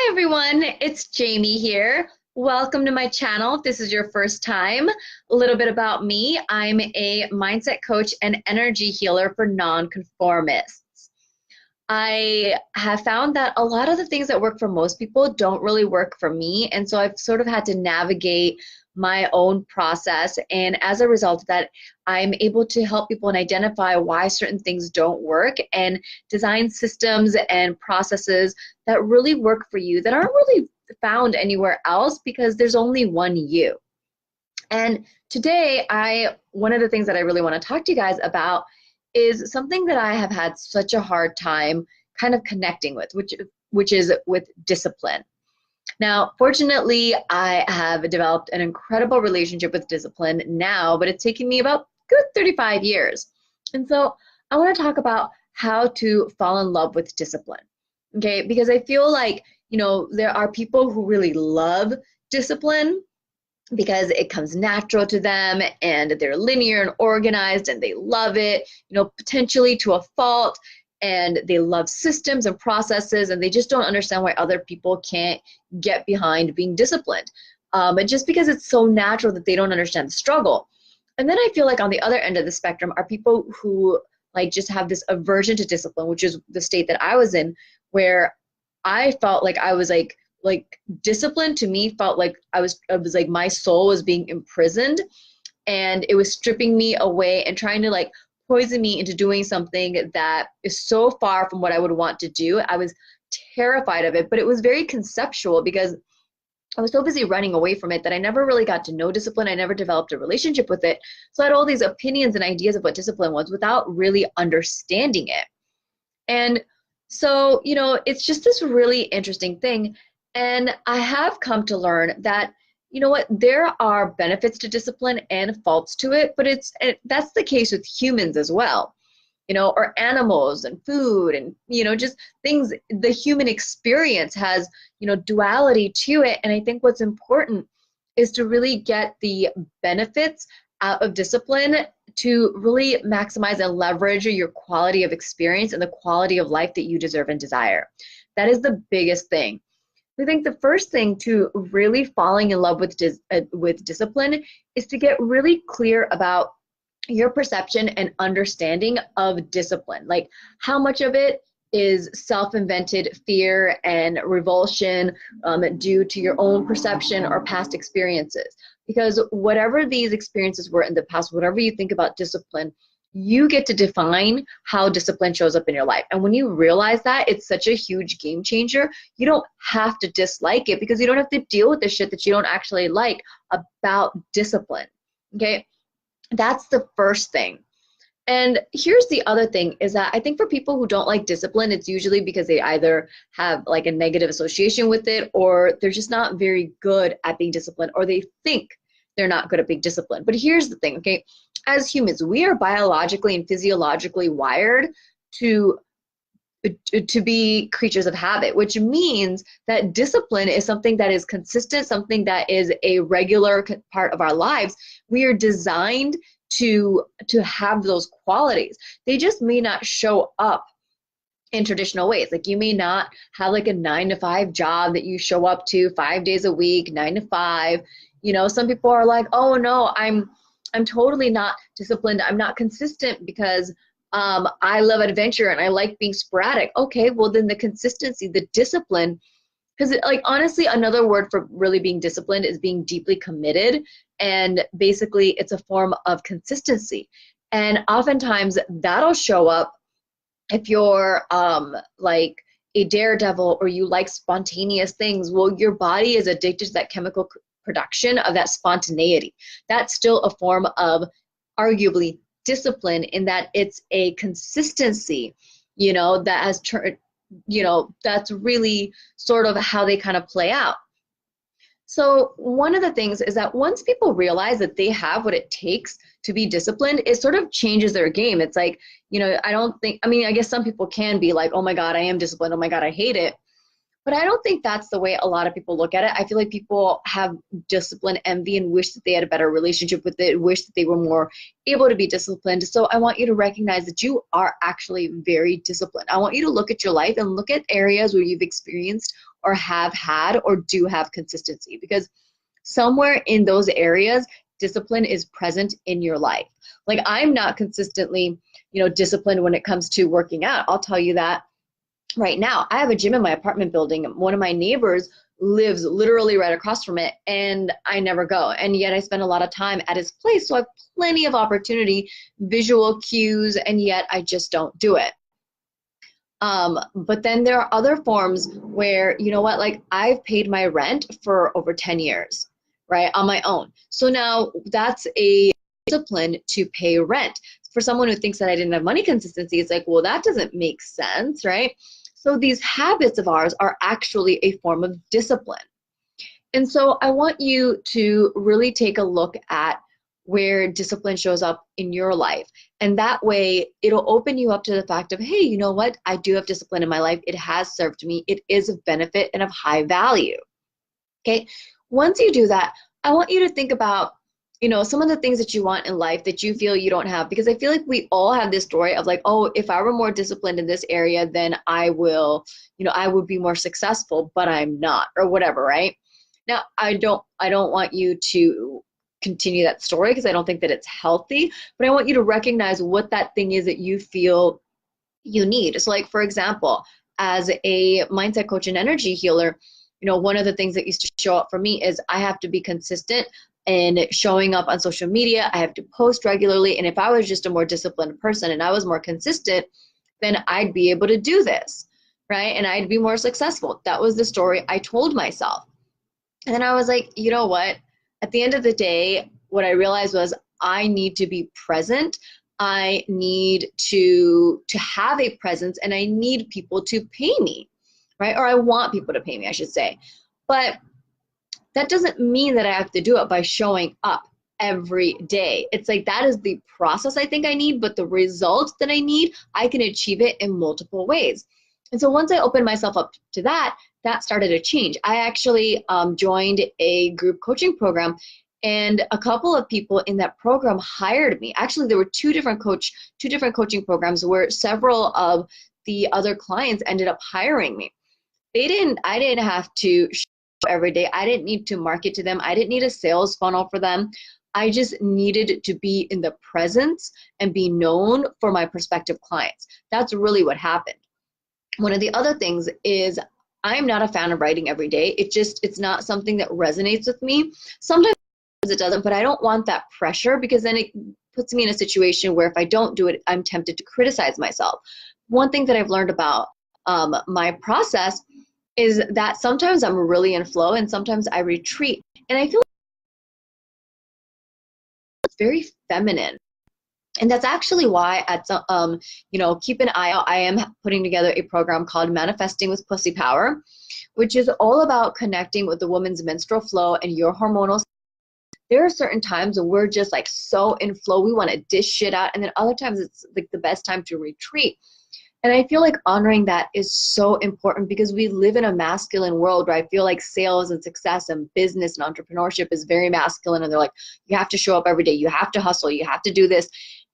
Hi everyone, it's Jaymie here. Welcome to my channel. If this is your first time, a little bit about me. I'm a mindset coach and energy healer for nonconformists. I have found that a lot of the things that work for most people don't really work for me, and so I've sort of had to navigate my own process, and as a result of that, I'm able to help people and identify why certain things don't work and design systems and processes that really work for you that aren't really found anywhere else because there's only one you. And today, one of the things that I really want to talk to you guys about is something that I have had such a hard time kind of connecting with, which is with discipline. Now, fortunately, I have developed an incredible relationship with discipline now, but it's taken me about good 35 years. And so I want to talk about how to fall in love with discipline. Okay, because I feel like, there are people who really love discipline because it comes natural to them and they're linear and organized and they love it, potentially to a fault, and they love systems and processes, and they just don't understand why other people can't get behind being disciplined. And just because it's so natural that they don't understand the struggle. And then I feel like on the other end of the spectrum are people who like just have this aversion to discipline, which is the state that I was in, where I felt like I was like discipline to me felt like I was like my soul was being imprisoned, and it was stripping me away and trying to like poison me into doing something that is so far from what I would want to do. I was terrified of it, but it was very conceptual because I was so busy running away from it that I never really got to know discipline. I never developed a relationship with it. So I had all these opinions and ideas of what discipline was without really understanding it. And so, it's just this really interesting thing. And I have come to learn that, there are benefits to discipline and faults to it, but that's the case with humans as well, or animals and food and, just things. The human experience has, duality to it. And I think what's important is to really get the benefits out of discipline to really maximize and leverage your quality of experience and the quality of life that you deserve and desire. That is the biggest thing. I think the first thing to really falling in love with discipline is to get really clear about your perception and understanding of discipline. Like how much of it is self-invented fear and revulsion due to your own perception or past experiences. Because whatever these experiences were in the past, whatever you think about discipline, you get to define how discipline shows up in your life. And when you realize that, it's such a huge game changer. You don't have to dislike it because you don't have to deal with the shit that you don't actually like about discipline. Okay? That's the first thing. And here's the other thing is that I think for people who don't like discipline, it's usually because they either have like a negative association with it, or they're just not very good at being disciplined, or they think they're not good at being disciplined. But here's the thing, okay? As humans, we are biologically and physiologically wired to be creatures of habit, which means that discipline is something that is consistent, something that is a regular part of our lives. We are designed to have those qualities. They just may not show up in traditional ways. Like you may not have like a 9-to-5 job that you show up to 5 days a week, 9 to 5. Some people are like, oh no, I'm totally not disciplined. I'm not consistent because I love adventure and I like being sporadic. Okay, well then the consistency, the discipline, because like honestly, another word for really being disciplined is being deeply committed. And basically it's a form of consistency. And oftentimes that'll show up if you're like a daredevil or you like spontaneous things. Well, your body is addicted to that chemical production of that spontaneity. That's still a form of arguably discipline in that it's a consistency, that has turned, that's really sort of how they kind of play out. So one of the things is that once people realize that they have what it takes to be disciplined, it sort of changes their game. It's like, I don't think, I guess some people can be like, oh my God, I am disciplined. Oh my God, I hate it. But I don't think that's the way a lot of people look at it. I feel like people have discipline envy and wish that they had a better relationship with it, wish that they were more able to be disciplined. So I want you to recognize that you are actually very disciplined. I want you to look at your life and look at areas where you've experienced or have had or do have consistency, because somewhere in those areas, discipline is present in your life. Like I'm not consistently, disciplined when it comes to working out. I'll tell you that right now. I have a gym in my apartment building. One of my neighbors lives literally right across from it, and I never go. And yet I spend a lot of time at his place, so I have plenty of opportunity, visual cues, and yet I just don't do it. But then there are other forms where, like I've paid my rent for over 10 years, right, on my own. So now that's a discipline to pay rent. For someone who thinks that I didn't have money consistency, it's like, well, that doesn't make sense, right? So these habits of ours are actually a form of discipline. And so I want you to really take a look at where discipline shows up in your life. And that way it'll open you up to the fact of, hey, you know what? I do have discipline in my life. It has served me. It is of benefit and of high value. Okay. Once you do that, I want you to think about, some of the things that you want in life that you feel you don't have, because I feel like we all have this story of like, oh, if I were more disciplined in this area, then I would be more successful, but I'm not, or whatever, right? Now, I don't want you to continue that story because I don't think that it's healthy, but I want you to recognize what that thing is that you feel you need. So like, for example, as a mindset coach and energy healer, one of the things that used to show up for me is I have to be consistent in showing up on social media. I have to post regularly. And if I was just a more disciplined person and I was more consistent, then I'd be able to do this, right? And I'd be more successful. That was the story I told myself. And then I was like, you know what? At the end of the day, what I realized was I need to be present. I need to have a presence, and I need people to pay me, right? Or I want people to pay me, I should say. But that doesn't mean that I have to do it by showing up every day. It's like that is the process I think I need, but the results that I need, I can achieve it in multiple ways. And so once I opened myself up to that, that started to change. I actually joined a group coaching program, and a couple of people in that program hired me. Actually, there were two different coaching programs where several of the other clients ended up hiring me. I didn't have to show up every day. I didn't need to market to them. I didn't need a sales funnel for them. I just needed to be in the presence and be known for my prospective clients. That's really what happened. One of the other things is I'm not a fan of writing every day. It's not something that resonates with me. Sometimes it doesn't, but I don't want that pressure, because then it puts me in a situation where if I don't do it, I'm tempted to criticize myself. One thing that I've learned about my process is that sometimes I'm really in flow and sometimes I retreat. And I feel like it's very feminine. And that's actually why at some, keep an eye out. I am putting together a program called Manifesting with Pussy Power, which is all about connecting with the woman's menstrual flow and your hormonal. There are certain times when we're just like so in flow, we want to dish shit out. And then other times it's like the best time to retreat. And I feel like honoring that is so important, because we live in a masculine world where I feel like sales and success and business and entrepreneurship is very masculine. And they're like, you have to show up every day. You have to hustle. You have to do this.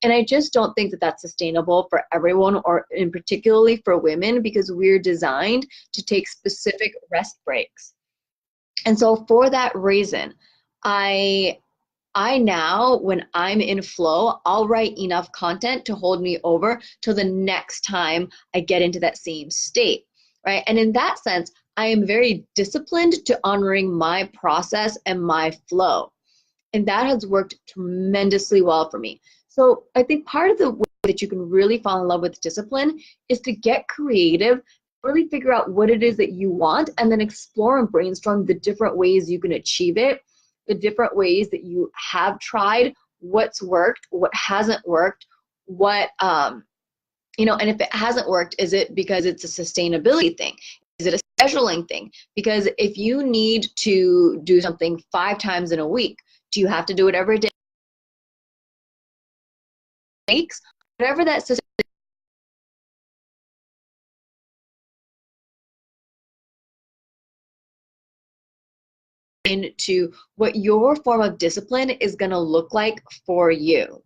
And I just don't think that that's sustainable for everyone, or in particularly for women, because we're designed to take specific rest breaks. And so for that reason, I now, when I'm in flow, I'll write enough content to hold me over till the next time I get into that same state, right? And in that sense, I am very disciplined to honoring my process and my flow. And that has worked tremendously well for me. So I think part of the way that you can really fall in love with discipline is to get creative, really figure out what it is that you want, and then explore and brainstorm the different ways you can achieve it, the different ways that you have tried, what's worked, what hasn't worked, and if it hasn't worked, is it because it's a sustainability thing? Is it a scheduling thing? Because if you need to do something 5 times in a week, do you have to do it every day? Whatever that system into what your form of discipline is going to look like for you.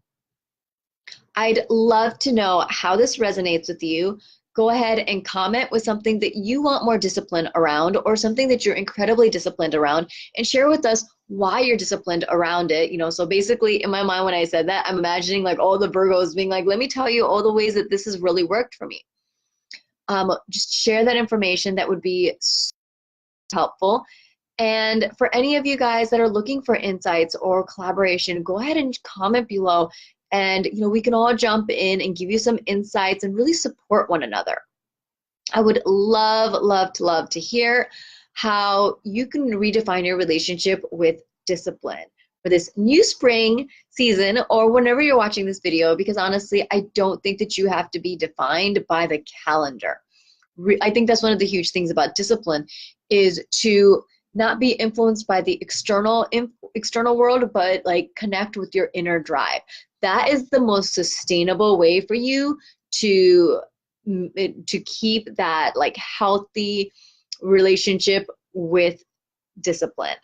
I'd love to know how this resonates with you. Go ahead and comment with something that you want more discipline around, or something that you're incredibly disciplined around, and share with us why you're disciplined around it. So basically in my mind when I said that, I'm imagining like all the Virgos being like, let me tell you all the ways that this has really worked for me. Just share that information. That would be so helpful. And for any of you guys that are looking for insights or collaboration, go ahead and comment below, and we can all jump in and give you some insights and really support one another. I would love to hear how you can redefine your relationship with discipline for this new spring season, or whenever you're watching this video, because honestly, I don't think that you have to be defined by the calendar. I think that's one of the huge things about discipline, is to not be influenced by the external world, but like connect with your inner drive. That is the most sustainable way for you to keep that like healthy relationship with discipline.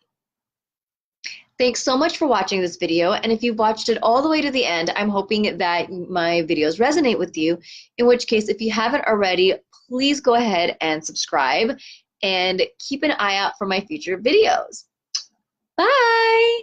Thanks so much for watching this video, and if you've watched it all the way to the end, I'm hoping that my videos resonate with you, in which case, if you haven't already, please go ahead and subscribe and keep an eye out for my future videos. Bye!